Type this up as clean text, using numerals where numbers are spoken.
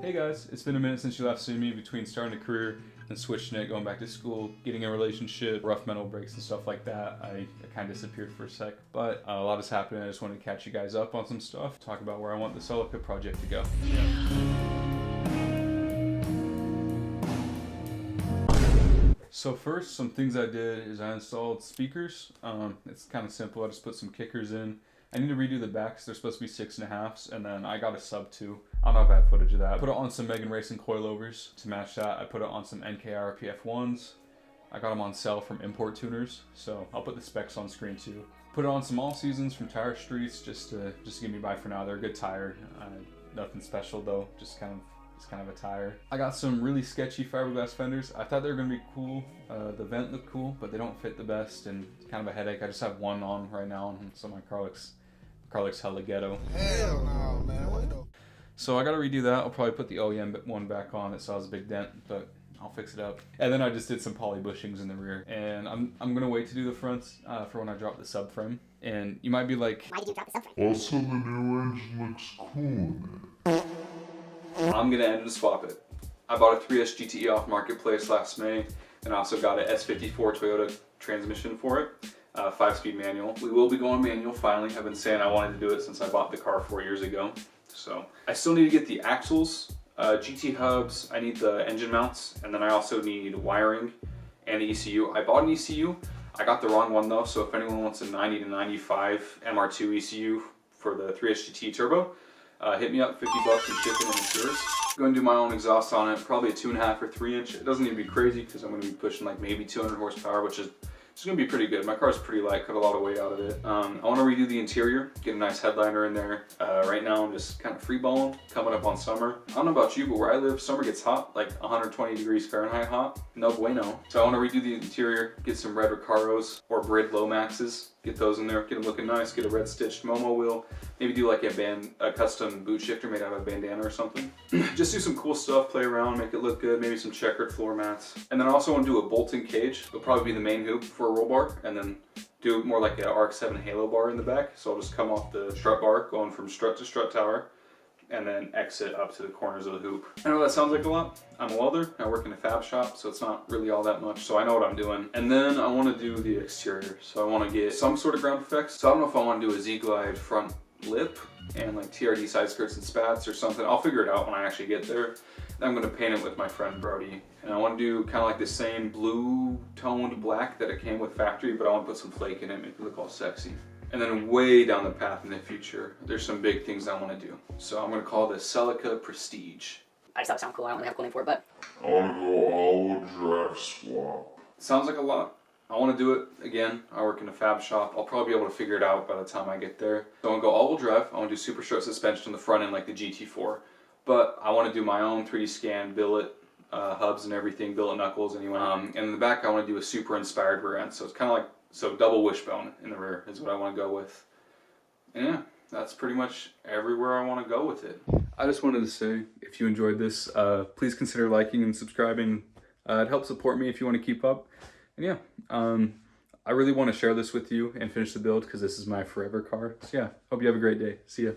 Hey guys, it's been a minute since you last seen me between starting a career and switching it, going back to school, getting a relationship, rough mental breaks and stuff like that. I kind of disappeared for a sec, but a lot has happened. I just wanted to catch you guys up on some stuff, talk about where I want the Celica project to go. So first, some things I did is I installed speakers. It's kind of simple. I just put some kickers in. I need to redo the backs. They're supposed to be 6.5s, and then I got a sub 2. I don't know if I have footage of that. I put it on some Megan Racing coilovers to match that. I put it on some NKR PF1s. I got them on sale from Import Tuners, so I'll put the specs on screen too. Put it on some All Seasons from Tire Streets just to get me by for now. They're a good tire. Nothing special though, just kind of a tire. I got some really sketchy fiberglass fenders. I thought they were gonna be cool. The vent looked cool, but they don't fit the best and it's kind of a headache. I just have one on right now, and so my car looks hella ghetto. Hell no, man. So I gotta redo that. I'll probably put the OEM one back on. It still has a big dent, but I'll fix it up. And then I just did some poly bushings in the rear. And I'm gonna wait to do the fronts for when I drop the subframe. And you might be like, why did you drop the subframe? Also, the new engine looks cool in it. I'm gonna end and swap it. I bought a 3S GTE off Marketplace last May, and I also got an S54 Toyota transmission for it, 5-speed manual. We will be going manual finally. I've been saying I wanted to do it since I bought the car 4 years ago. So I still need to get the axles, GT hubs, I need the engine mounts, and then I also need wiring and the ECU. I bought an ECU. I got the wrong one though, so if anyone wants a 90 to 95 MR2 ECU for the 3S GT Turbo, hit me up, $50 in shipping and insurance. Going to do my own exhaust on it, probably a 2.5 or 3 inch. It doesn't need to be crazy because I'm going to be pushing like maybe 200 horsepower, which is it's going to be pretty good. My car's pretty light, cut a lot of weight out of it. I want to redo the interior, get a nice headliner in there. Right now I'm just kind of freeballing, coming up on summer. I don't know about you, but where I live, summer gets hot, like 120 degrees Fahrenheit hot. No bueno. So I want to redo the interior, get some red Recaros or Brid Low Maxes, get those in there, get them looking nice, get a red stitched Momo wheel, maybe do like a custom boot shifter made out of a bandana or something. Just do some cool stuff, play around, make it look good, maybe some checkered floor mats. And then I also want to do a bolting cage. It'll probably be the main hoop for a roll bar, and then do more like an ARC-7 Halo bar in the back. So I'll just come off the strut bar, going from strut to strut tower, and then exit up to the corners of the hoop. I know that sounds like a lot. I'm a welder, I work in a fab shop, so it's not really all that much, so I know what I'm doing. And then I want to do the exterior, so I want to get some sort of ground effects. So I don't know if I want to do a Z-Glide front lip and like TRD side skirts and spats or something. I'll figure it out when I actually get there. Then I'm going to paint it with my friend Brody. And I want to do kind of like the same blue toned black that it came with factory, but I want to put some flake in it, make it look all sexy. And then way down the path in the future, there's some big things I want to do. So I'm going to call this Celica Prestige. I just thought it sounded cool. I don't really have a cool name for it, but I want to go all drive swap. Sounds like a lot. I want to do it again. I work in a fab shop. I'll probably be able to figure it out by the time I get there. So I want to go all-wheel drive. I want to do super strut suspension on the front end like the GT4. But I want to do my own 3D scan, billet hubs and everything, billet knuckles anyway. And in the back I want to do a super inspired rear end. So it's kind of like, so double wishbone in the rear is what I want to go with. And yeah, that's pretty much everywhere I want to go with it. I just wanted to say, if you enjoyed this, please consider liking and subscribing. It helps support me if you want to keep up. And yeah, I really want to share this with you and finish the build because this is my forever car. So yeah, hope you have a great day. See ya.